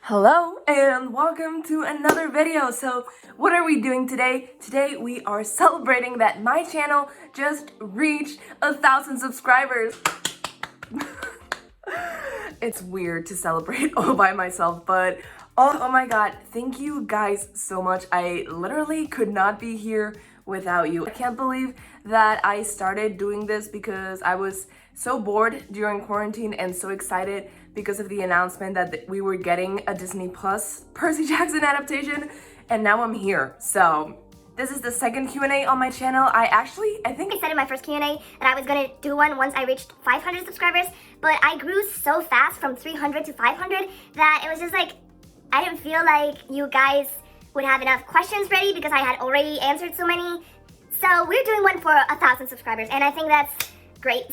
Hello and welcome to another video. So what are we doing today? Today we are celebrating that my channel just reached 1,000 subscribers. It's weird to celebrate all by myself, but oh my god, thank you guys so much. I literally could not be here without you. I can't believe that I started doing this because I was so bored during quarantine and so excited because of the announcement that we were getting a Disney Plus Percy Jackson adaptation, and now I'm here. So this is the second Q&A on my channel. I think I said in my first Q&A that I was gonna do one once I reached 500 subscribers, but I grew so fast from 300 to 500 that it was just like, I didn't feel like you guys would have enough questions ready because I had already answered so many. So we're doing one for 1,000 subscribers, and I think that's great.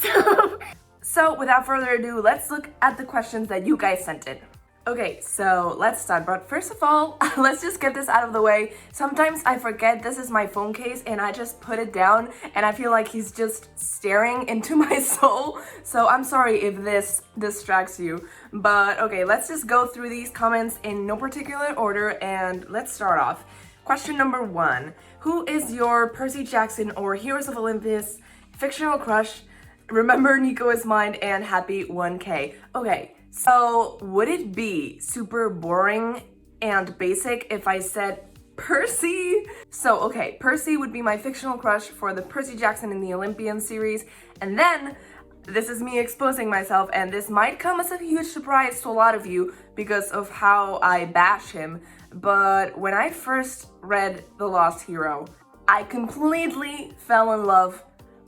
So without further ado, let's look at the questions that you guys sent in. Okay, so let's start. But first of all, let's just get this out of the way. Sometimes I forget this is my phone case and I just put it down and I feel like he's just staring into my soul. So I'm sorry if this distracts you. But okay, let's just go through these comments in no particular order and let's start off. Question number 1. Who is your Percy Jackson or Heroes of Olympus fictional crush? Remember, Nico is mine and happy 1K. Okay, so would it be super boring and basic if I said Percy? So, okay, Percy would be my fictional crush for the Percy Jackson in the Olympian series. And then, this is me exposing myself, and this might come as a huge surprise to a lot of you because of how I bash him. But when I first read The Lost Hero, I completely fell in love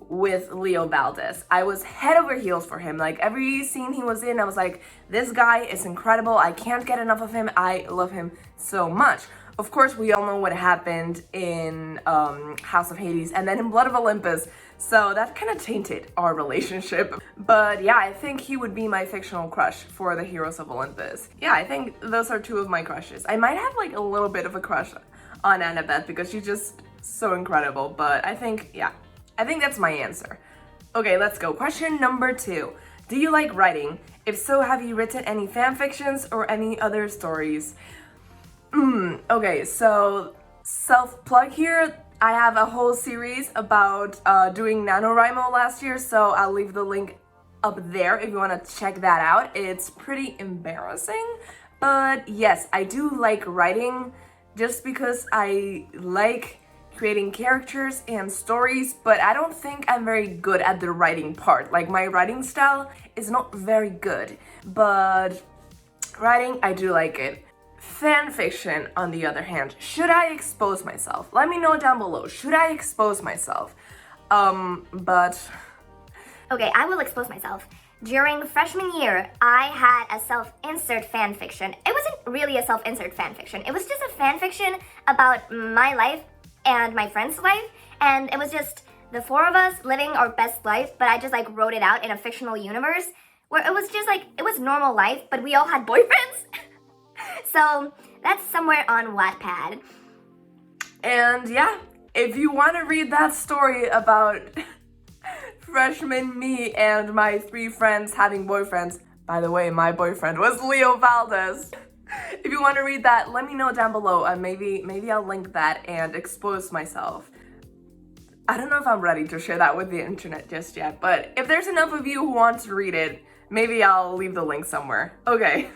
with Leo Valdez. I was head over heels for him. Like every scene he was in, I was like, this guy is incredible. I can't get enough of him. I love him so much. Of course, we all know what happened in House of Hades and then in Blood of Olympus. So that kind of tainted our relationship. But yeah, I think he would be my fictional crush for the Heroes of Olympus. Yeah, I think those are two of my crushes. I might have like a little bit of a crush on Annabeth because she's just so incredible. But I think, yeah, I think that's my answer. Okay, let's go. Question number 2. Do you like writing? If so, have you written any fan fictions or any other stories? Okay, so self-plug here. I have a whole series about doing NaNoWriMo last year, so I'll leave the link up there if you want to check that out. It's pretty embarrassing, but yes, I do like writing just because I like creating characters and stories, but I don't think I'm very good at the writing part. Like my writing style is not very good, but writing, I do like it. Fan fiction, on the other hand, should I expose myself? Let me know down below. Should I expose myself? But Okay, I will expose myself. During freshman year, I had a self-insert fan fiction. It wasn't really a self-insert fan fiction. It was just a fan fiction about my life and my friend's life, and it was just the 4 of us living our best life, but I just like wrote it out in a fictional universe where it was just like, it was normal life, but we all had boyfriends. So that's somewhere on Wattpad. And yeah, if you want to read that story about freshman me and my 3 friends having boyfriends, by the way, my boyfriend was Leo Valdez. If you want to read that, let me know down below and maybe I'll link that and expose myself. I don't know if I'm ready to share that with the internet just yet, but if there's enough of you who want to read it, maybe I'll leave the link somewhere. Okay.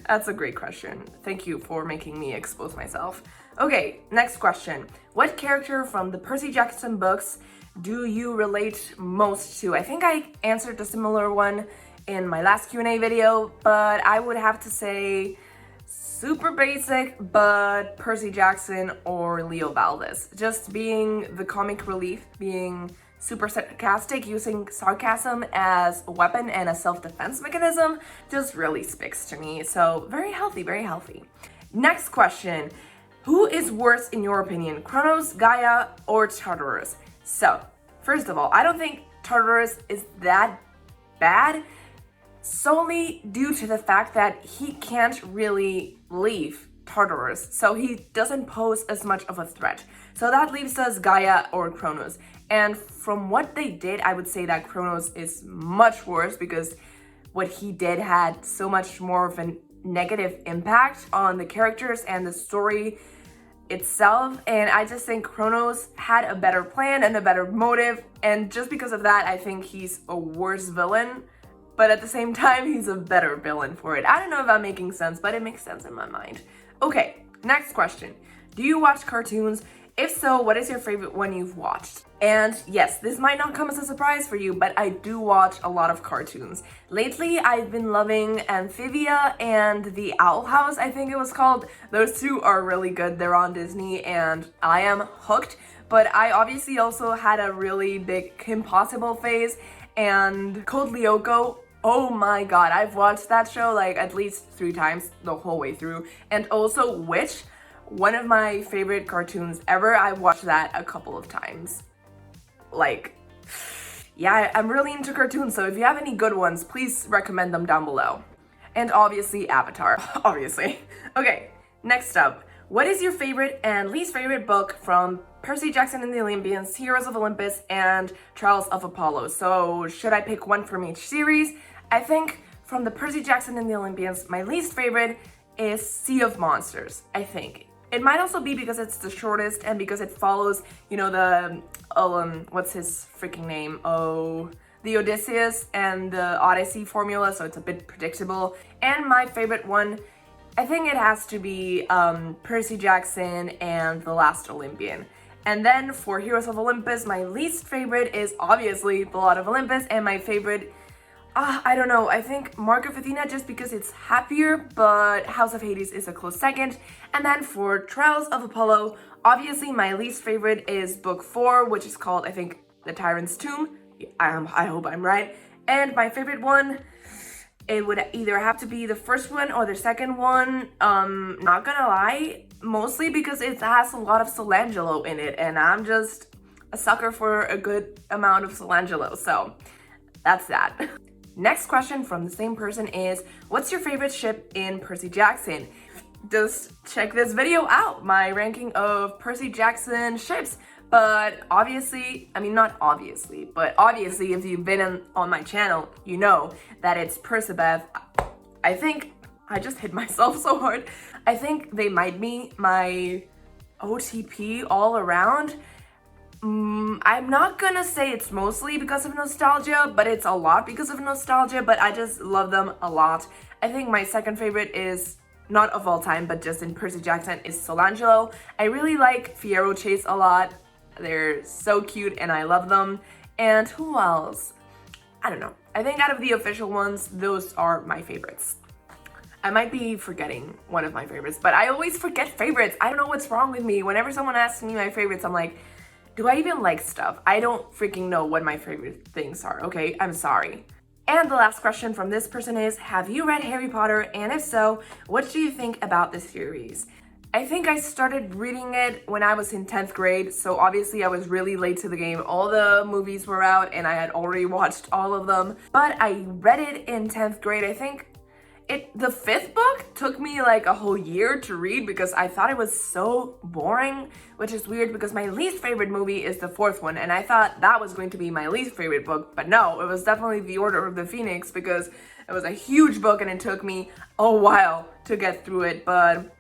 That's a great question. Thank you for making me expose myself. Okay, next question. What character from the Percy Jackson books do you relate most to? I think I answered a similar one in my last Q&A video, but I would have to say super basic, but Percy Jackson or Leo Valdez. Just being the comic relief, being super sarcastic, using sarcasm as a weapon and a self-defense mechanism just really speaks to me. So very healthy, very healthy. Next question. Who is worse in your opinion, Kronos, Gaia, or Tartarus? So, first of all, I don't think Tartarus is that bad, solely due to the fact that he can't really leave Tartarus, so he doesn't pose as much of a threat. So that leaves us Gaia or Kronos. And from what they did, I would say that Kronos is much worse because what he did had so much more of an negative impact on the characters and the story itself, and I just think Kronos had a better plan and a better motive, and just because of that I think he's a worse villain, but at the same time he's a better villain for it. I don't know if I'm making sense, but it makes sense in my mind. Okay, next question. Do you watch cartoons? If so, what is your favorite one you've watched? And yes, this might not come as a surprise for you, but I do watch a lot of cartoons. Lately, I've been loving Amphibia and The Owl House, I think it was called. Those two are really good. They're on Disney and I am hooked. But I obviously also had a really big Kim Possible phase, and Code Lyoko. Oh my god, I've watched that show like at least 3 times the whole way through. And also Witch, one of my favorite cartoons ever. I watched that a couple of times. Like, yeah, I'm really into cartoons, so if you have any good ones, please recommend them down below. And obviously Avatar, obviously. Okay, next up. What is your favorite and least favorite book from Percy Jackson and the Olympians, Heroes of Olympus, and Trials of Apollo? So should I pick one from each series? I think from the Percy Jackson and the Olympians, my least favorite is Sea of Monsters, I think. It might also be because it's the shortest and because it follows, you know, the, what's his freaking name? Oh, the Odysseus and the Odyssey formula, so it's a bit predictable. And my favorite one, I think it has to be Percy Jackson and The Last Olympian. And then for Heroes of Olympus, my least favorite is obviously The Lord of Olympus, and my favorite, I don't know, I think Mark of Athena just because it's happier, but House of Hades is a close second. And then for Trials of Apollo, obviously my least favorite is book 4, which is called, I think, The Tyrant's Tomb. I hope I'm right. And my favorite one, it would either have to be the first one or the second one. Not gonna lie, mostly because it has a lot of Solangelo in it, and I'm just a sucker for a good amount of Solangelo, so that's that. Next question from the same person is, what's your favorite ship in Percy Jackson? Just check this video out, my ranking of Percy Jackson ships. But obviously, I mean not obviously, but obviously if you've been on my channel, you know that it's Percabeth. I think, I just hit myself so hard. I think they might be my OTP all around. I'm not gonna say it's mostly because of nostalgia, but it's a lot because of nostalgia, but I just love them a lot. I think my second favorite is, not of all time, but just in Percy Jackson, is Solangelo. I really like Fiero Chase a lot. They're so cute and I love them. And who else? I don't know. I think out of the official ones, those are my favorites. I might be forgetting one of my favorites, but I always forget favorites. I don't know what's wrong with me. Whenever someone asks me my favorites, I'm like, do I even like stuff? I don't freaking know what my favorite things are, okay? I'm sorry. And the last question from this person is, have you read Harry Potter? And if so, what do you think about the series? I think I started reading it when I was in 10th grade, so obviously I was really late to the game. All the movies were out and I had already watched all of them, but I read it in 10th grade. I think the 5th book took me like a whole year to read because I thought it was so boring, which is weird because my least favorite movie is the 4th one, and I thought that was going to be my least favorite book, but no, it was definitely The Order of the Phoenix because it was a huge book and it took me a while to get through it, but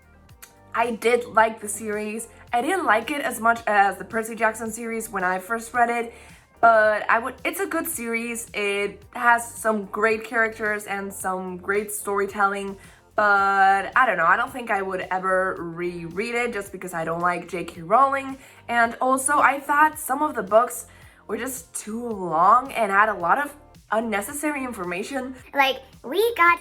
I did like the series. I didn't like it as much as the Percy Jackson series when I first read it, but it's a good series. It has some great characters and some great storytelling, but I don't know, I don't think I would ever reread it just because I don't like J.K. Rowling, and also I thought some of the books were just too long and had a lot of unnecessary information. Like, we got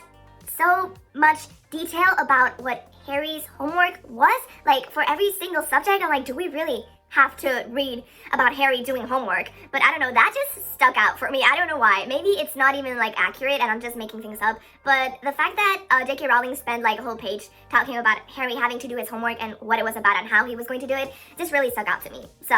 so much detail about what Harry's homework was. Like, for every single subject, I'm like, do we really have to read about Harry doing homework? But I don't know, that just stuck out for me. I don't know why. Maybe it's not even like accurate and I'm just making things up, but the fact that J.K. Rowling spent like a whole page talking about Harry having to do his homework and what it was about and how he was going to do it just really stuck out to me. So,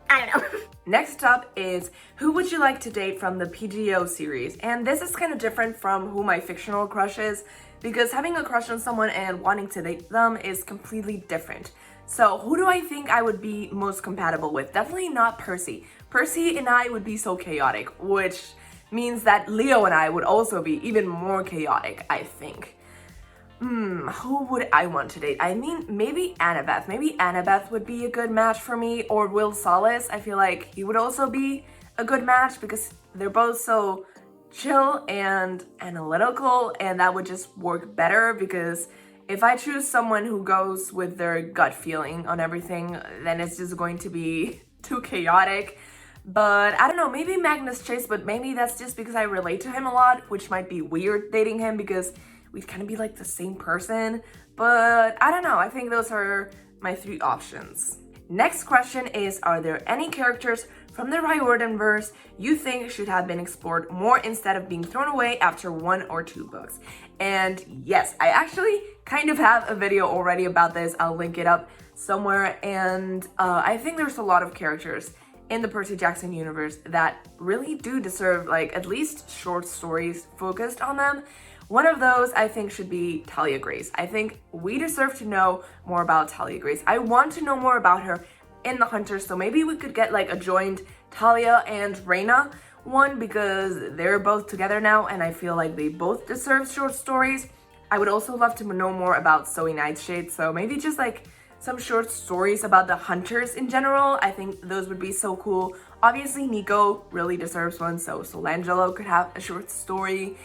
I don't know. Next up is, who would you like to date from the PGO series? And this is kind of different from who my fictional crush is, because having a crush on someone and wanting to date them is completely different. So who do I think I would be most compatible with? Definitely not Percy. Percy and I would be so chaotic, which means that Leo and I would also be even more chaotic, I think. Who would I want to date? I mean, maybe Annabeth. Maybe Annabeth would be a good match for me, or Will Solace. I feel like he would also be a good match because they're both so chill and analytical, and that would just work better because if I choose someone who goes with their gut feeling on everything, then it's just going to be too chaotic. But I don't know, maybe Magnus Chase, but maybe that's just because I relate to him a lot, which might be weird dating him because we'd kind of be like the same person. But I don't know, I think those are my 3 options. Next question is, are there any characters from the Riordanverse you think should have been explored more instead of being thrown away after 1 or 2 books? And yes, I actually kind of have a video already about this. I'll link it up somewhere. And I think there's a lot of characters in the Percy Jackson universe that really do deserve like at least short stories focused on them. One of those I think should be Talia Grace. I think we deserve to know more about Talia Grace. I want to know more about her in the Hunters, so maybe we could get like a joint Talia and Reyna one because they're both together now and I feel like they both deserve short stories. I would also love to know more about Zoe Nightshade, so maybe just like some short stories about the Hunters in general. I think those would be so cool. Obviously Nico really deserves one, so Solangelo could have a short story.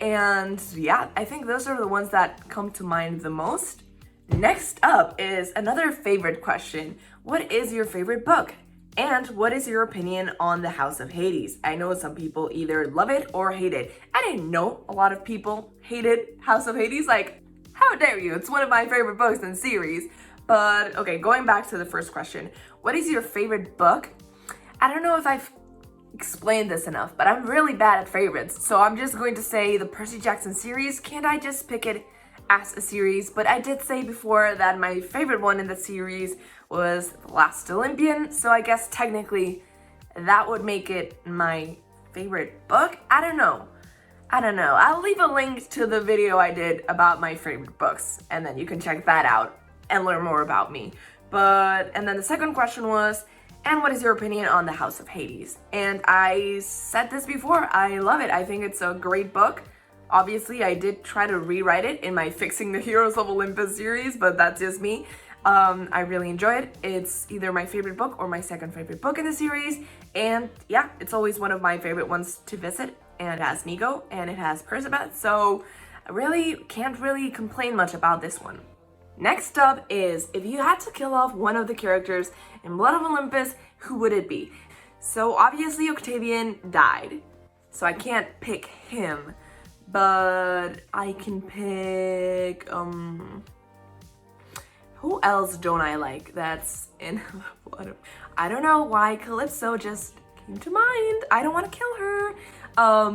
And yeah, I think those are the ones that come to mind the most. Next up is another favorite question. What is your favorite book? And what is your opinion on the House of Hades? I know some people either love it or hate it. I didn't know a lot of people hated House of Hades. Like, how dare you? It's one of my favorite books in the series. But okay, going back to the first question. What is your favorite book? I don't know if I've explained this enough, but I'm really bad at favorites. So I'm just going to say the Percy Jackson series. Can't I just pick it as a series? But I did say before that my favorite one in the series was The Last Olympian. So I guess technically that would make it my favorite book. I don't know. I'll leave a link to the video I did about my favorite books and then you can check that out and learn more about me. And then the second question was, and what is your opinion on the House of Hades? And I said this before, I love it. I think it's a great book. Obviously, I did try to rewrite it in my Fixing the Heroes of Olympus series, but that's just me. I really enjoy it. It's either my favorite book or my second favorite book in the series. And yeah, it's always one of my favorite ones to visit. And it has Nico and it has Percabeth, so I really can't really complain much about this one. Next up is, if you had to kill off one of the characters in Blood of Olympus, who would it be? So obviously Octavian died, so I can't pick him, but I can pick, who else don't I like that's in Blood of... I don't know why Calypso just came to mind. I don't want to kill her,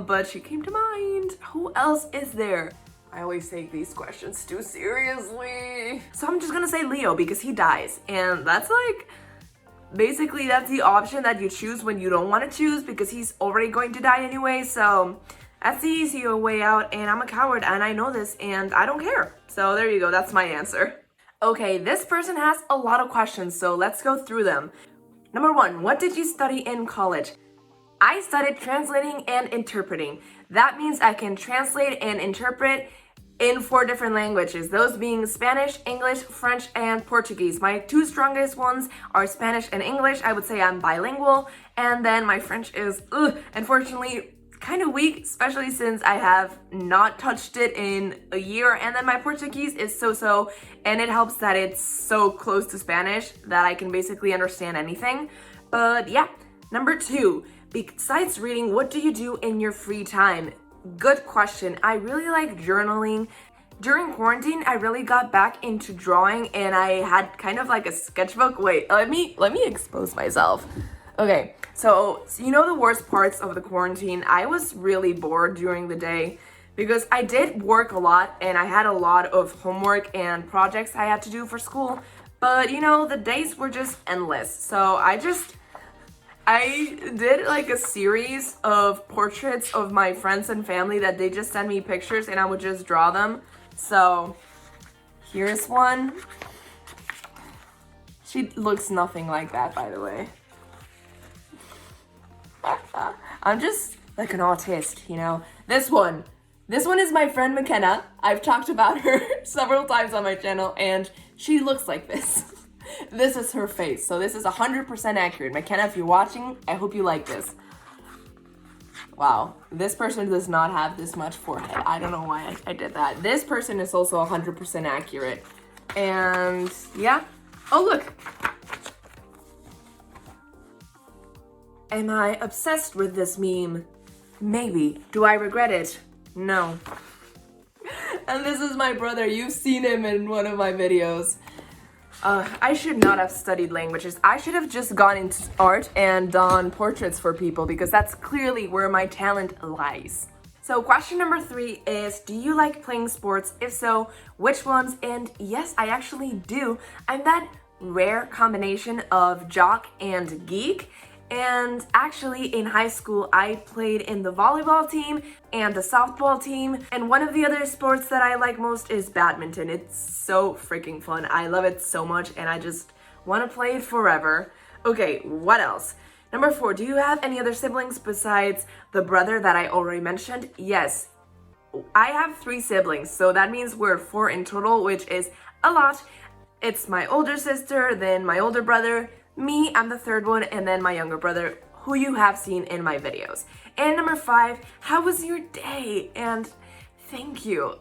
but she came to mind. Who else is there? I always take these questions too seriously. So I'm just gonna say Leo because he dies. And that's like, basically that's the option that you choose when you don't want to choose because he's already going to die anyway. So that's the easier way out, and I'm a coward and I know this and I don't care. So there you go, that's my answer. Okay, this person has a lot of questions, so let's go through them. Number 1, what did you study in college? I studied translating and interpreting. That means I can translate and interpret in 4 different languages, those being Spanish, English, French, and Portuguese. My 2 strongest ones are Spanish and English. I would say I'm bilingual, and then my French is, unfortunately, kind of weak, especially since I have not touched it in a year, and then my Portuguese is so-so, and it helps that it's so close to Spanish that I can basically understand anything. But yeah, number 2, besides reading, what do you do in your free time? Good question. I really like journaling. During quarantine, I really got back into drawing and I had kind of like a sketchbook. Wait, let me expose myself. Okay, so you know the worst parts of the quarantine? I was really bored during the day because I did work a lot and I had a lot of homework and projects I had to do for school. But you know, the days were just endless. So I did like a series of portraits of my friends and family that they just send me pictures and I would just draw them. So here's one. She looks nothing like that, by the way. I'm just like an autist, you know. This one, This one is my friend McKenna. I've talked about her several times on my channel, and she looks like this. This is her face, so this is 100% accurate. McKenna, if you're watching, I hope you like this. Wow, this person does not have this much forehead. I don't know why I did that. This person is also 100% accurate. And yeah. Oh, look. Am I obsessed with this meme? Maybe. Do I regret it? No. And this is my brother. You've seen him in one of my videos. I should not have studied languages. I should have just gone into art and done portraits for people because that's clearly where my talent lies. So question number 3 is, do you like playing sports? If so, which ones? And yes, I actually do. I'm that rare combination of jock and geek. And actually in high school, I played in the volleyball team and the softball team. And one of the other sports that I like most is badminton. It's so freaking fun. I love it so much and I just want to play it forever. Okay, what else? Number 4, do you have any other siblings besides the brother that I already mentioned? Yes, I have 3 siblings, so that means we're 4 in total, which is a lot. It's my older sister, then my older brother, me, I'm the 3rd one, and then my younger brother, who you have seen in my videos. And number 5, how was your day? And thank you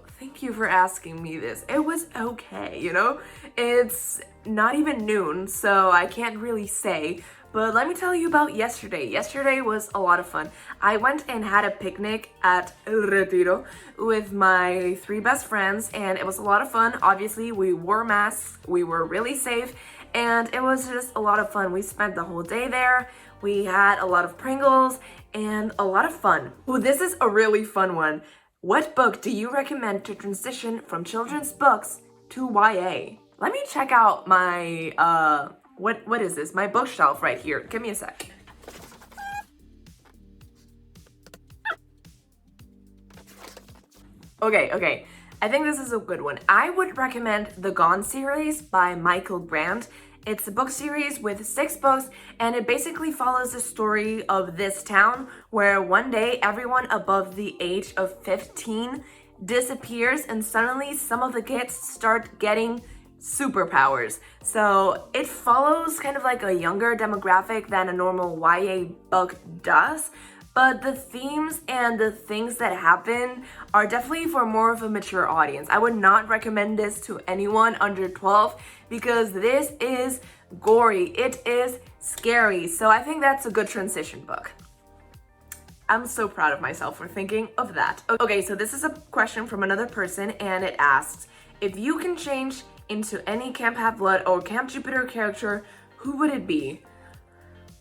for asking me this. It was okay, you know? It's not even noon, so I can't really say, but let me tell you about yesterday. Yesterday was a lot of fun. I went and had a picnic at El Retiro with my 3 best friends, and it was a lot of fun. Obviously, we wore masks, we were really safe, and it was just a lot of fun. We spent the whole day there. We had a lot of Pringles and a lot of fun. Ooh, this is a really fun one. What book do you recommend to transition from children's books to YA? Let me check out my, what is this? My bookshelf right here. Give me a sec. Okay. I think this is a good one. I would recommend the Gone series by Michael Grant. It's a book series with 6 books, and it basically follows the story of this town where one day everyone above the age of 15 disappears, and suddenly some of the kids start getting superpowers. So it follows kind of like a younger demographic than a normal YA book does, but the themes and the things that happen are definitely for more of a mature audience. I would not recommend this to anyone under 12 because this is gory, it is scary. So I think that's a good transition book. I'm so proud of myself for thinking of that. Okay, so this is a question from another person, and it asks, if you can change into any Camp Half-Blood or Camp Jupiter character, who would it be?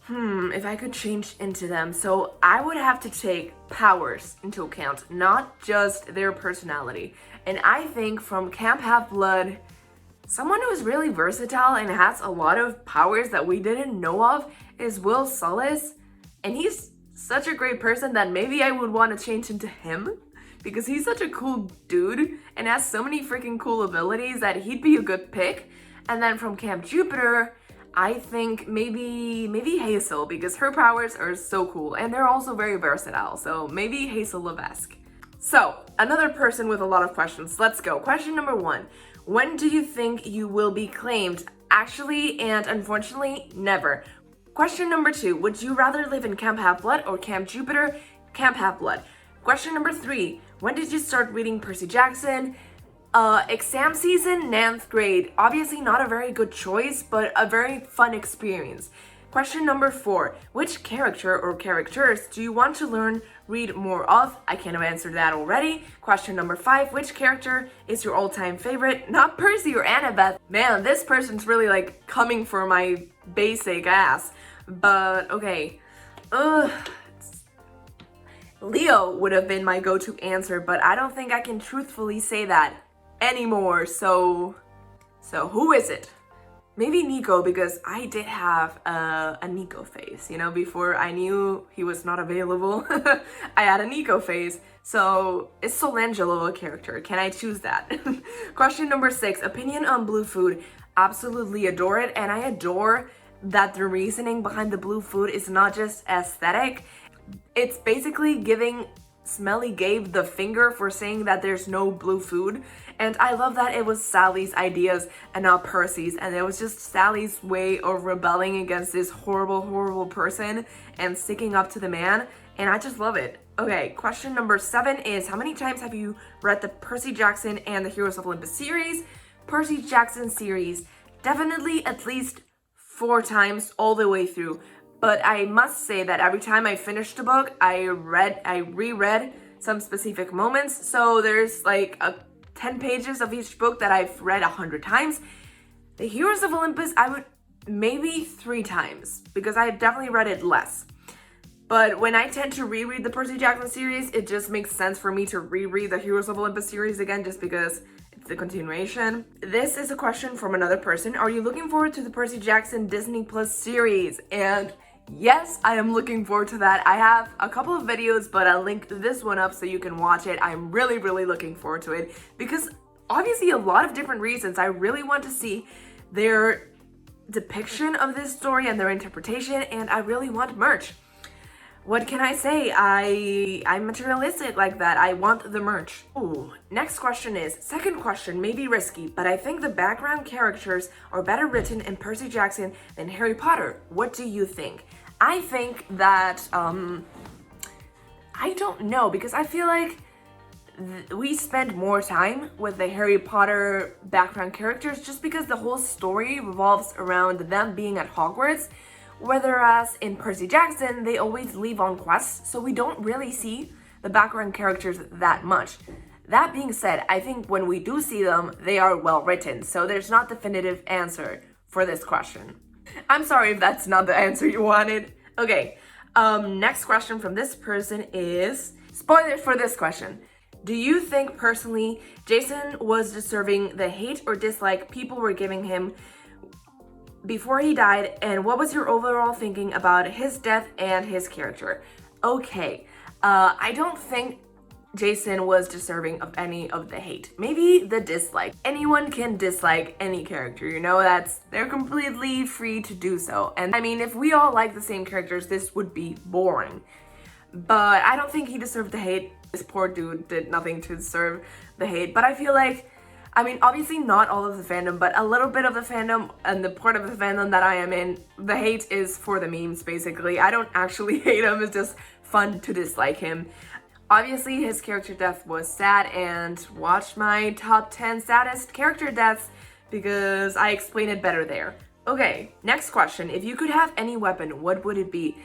If I could change into them, so I would have to take powers into account, not just their personality. And I think from Camp Half-Blood, someone who is really versatile and has a lot of powers that we didn't know of is Will Solis. And he's such a great person that maybe I would want to change into him because he's such a cool dude and has so many freaking cool abilities that he'd be a good pick. And then from Camp Jupiter, I think maybe Hazel, because her powers are so cool and they're also very versatile. So maybe Hazel Levesque. So another person with a lot of questions. Let's go. Question number 1. When do you think you will be claimed? Actually, and unfortunately, never. Question number 2. Would you rather live in Camp Half-Blood or Camp Jupiter? Camp Half-Blood. Question number 3. When did you start reading Percy Jackson? Exam season, 9th grade. Obviously not a very good choice, but a very fun experience. Question number 4. Which character or characters do you want to read more of? I kind of answered that already. Question number 5. Which character is your all-time favorite? Not Percy or Annabeth. Man, this person's really like coming for my basic ass. But okay. Leo would have been my go-to answer, but I don't think I can truthfully say that anymore. So who is it? Maybe Nico, because I did have a Nico phase, you know, before I knew he was not available. I had a Nico phase. So is Solangelo a character? Can I choose that? Question number 6. Opinion on blue food. Absolutely adore it, and I adore that the reasoning behind the blue food is not just aesthetic. It's basically giving Smelly gave the finger for saying that there's no blue food. And I love that it was Sally's ideas and not Percy's, and it was just Sally's way of rebelling against this horrible person and sticking up to the man, and I just love it. Okay, question number 7 is, how many times have you read the Percy Jackson and the Heroes of Olympus series? Percy Jackson series, definitely at least 4 times all the way through. But I must say that every time I finished a book, I reread some specific moments. So there's like 10 pages of each book that I've read 100 times. The Heroes of Olympus, I would maybe 3 times, because I definitely read it less. But when I tend to reread the Percy Jackson series, it just makes sense for me to reread the Heroes of Olympus series again, just because it's the continuation. This is a question from another person. Are you looking forward to the Percy Jackson Disney Plus series? And yes, I am looking forward to that. I have a couple of videos, but I'll link this one up so you can watch it. I'm really looking forward to it, because obviously a lot of different reasons. I really want to see their depiction of this story and their interpretation, and I really want merch. What can I say? I'm materialistic like that. I want the merch. Ooh, next question is, second question may be risky, but I think the background characters are better written in Percy Jackson than Harry Potter. What do you think? I think that, I don't know, because I feel like we spend more time with the Harry Potter background characters just because the whole story revolves around them being at Hogwarts. Whereas in Percy Jackson, they always leave on quests, so we don't really see the background characters that much. That being said, I think when we do see them, they are well written, so there's not definitive answer for this question. I'm sorry if that's not the answer you wanted. Okay, next question from this person is, spoilers for this question. Do you think personally Jason was deserving the hate or dislike people were giving him before he died, and what was your overall thinking about his death and his character? Okay, I don't think Jason was deserving of any of the hate. Maybe the dislike. Anyone can dislike any character, you know, they're completely free to do so. And I mean, if we all like the same characters, this would be boring. But I don't think he deserved the hate. This poor dude did nothing to deserve the hate, but I feel like, I mean, obviously not all of the fandom, but a little bit of the fandom and the part of the fandom that I am in, the hate is for the memes, basically. I don't actually hate him, it's just fun to dislike him. Obviously, his character death was sad, and watch my top 10 saddest character deaths because I explain it better there. Okay, next question. If you could have any weapon, what would it be?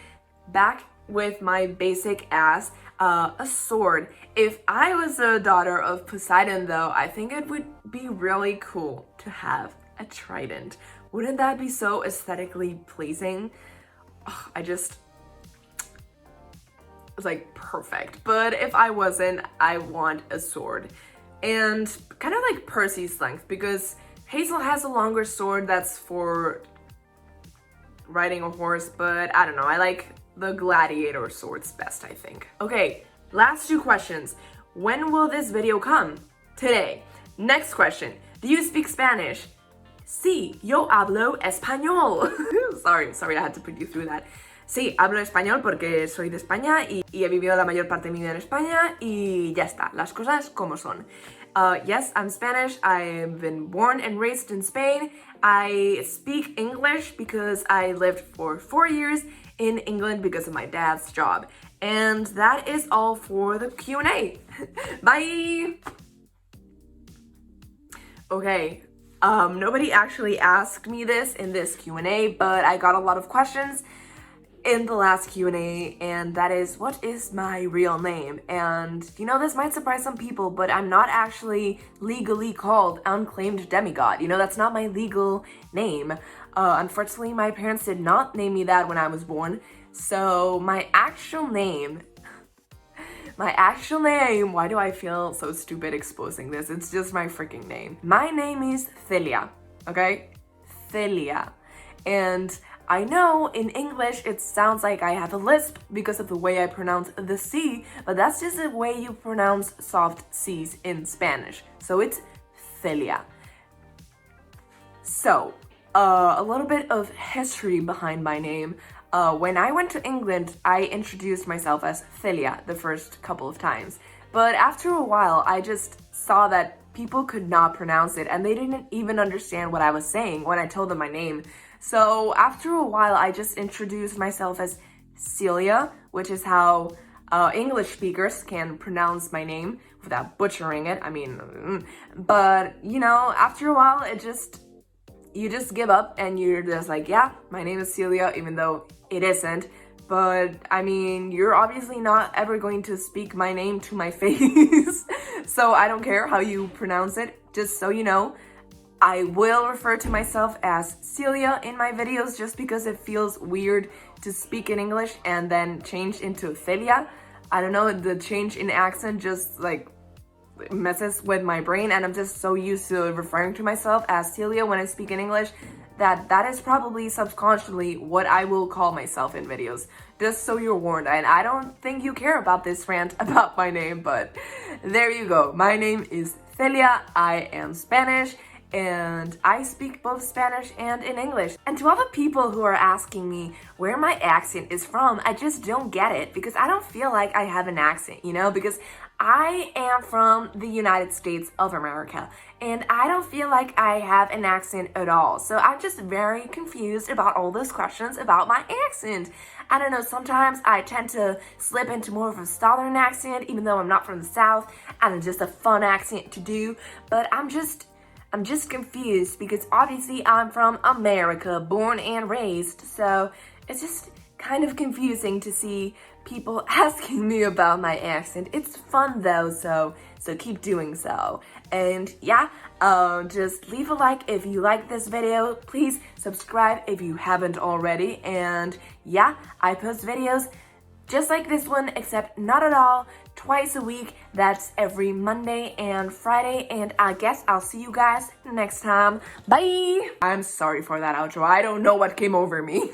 Back with my basic ass, a sword. If I was a daughter of Poseidon though, I think it would be really cool to have a trident. Wouldn't that be so aesthetically pleasing? Oh, it's like perfect. But if I wasn't, I want a sword. And kind of like Percy's length, because Hazel has a longer sword that's for riding a horse, but I don't know, I like the gladiator swords best, I think. Okay, last 2 questions. When will this video come? Today. Next question. Do you speak Spanish? Sí, yo hablo español. sorry, I had to put you through that. Sí, hablo español porque soy de España y he vivido la mayor parte de mi vida en España y ya está, las cosas como son. Yes, I'm Spanish. I've been born and raised in Spain. I speak English because I lived for 4 years in England because of my dad's job. And that is all for the Q&A. Bye! Okay, nobody actually asked me this in this Q&A, but I got a lot of questions in the last Q&A, and that is, what is my real name? And you know, this might surprise some people, but I'm not actually legally called Unclaimed Demigod. You know, that's not my legal name. Unfortunately, my parents did not name me that when I was born. So my actual name, why do I feel so stupid exposing this? It's just my freaking name. My name is Celia, okay? Celia. And I know in English it sounds like I have a lisp because of the way I pronounce the C, but that's just the way you pronounce soft C's in Spanish. So it's Celia. So, a little bit of history behind my name. when I went to England, I introduced myself as Celia the first couple of times. But after a while, I just saw that people could not pronounce it and they didn't even understand what I was saying when I told them my name. So after a while, I just introduced myself as Celia, which is how English speakers can pronounce my name without butchering it. I mean, but you know, after a while, you just give up and you're just like, yeah, my name is Celia, even though it isn't. But I mean, you're obviously not ever going to speak my name to my face. So I don't care how you pronounce it. Just so you know, I will refer to myself as Celia in my videos just because it feels weird to speak in English and then change into Celia. I don't know, the change in accent just like messes with my brain, and I'm just so used to referring to myself as Celia when I speak in English that is probably subconsciously what I will call myself in videos. Just so you're warned, and I don't think you care about this rant about my name, but there you go. My name is Celia, I am Spanish, and I speak both Spanish and in English. And to all the people who are asking me where my accent is from, I just don't get it because I don't feel like I have an accent, you know, because I am from the United States of America and I don't feel like I have an accent at all. So I'm just very confused about all those questions about my accent. I don't know, sometimes I tend to slip into more of a southern accent even though I'm not from the South and it's just a fun accent to do, but I'm just confused because obviously I'm from America, born and raised, so it's just kind of confusing to see people asking me about my accent. It's fun though, so keep doing so. And yeah, just leave a like if you like this video. Please subscribe if you haven't already. And yeah, I post videos just like this one, except not at all, twice a week. That's every Monday and Friday, and I guess I'll see you guys next time. Bye! I'm sorry for that outro. I don't know what came over me.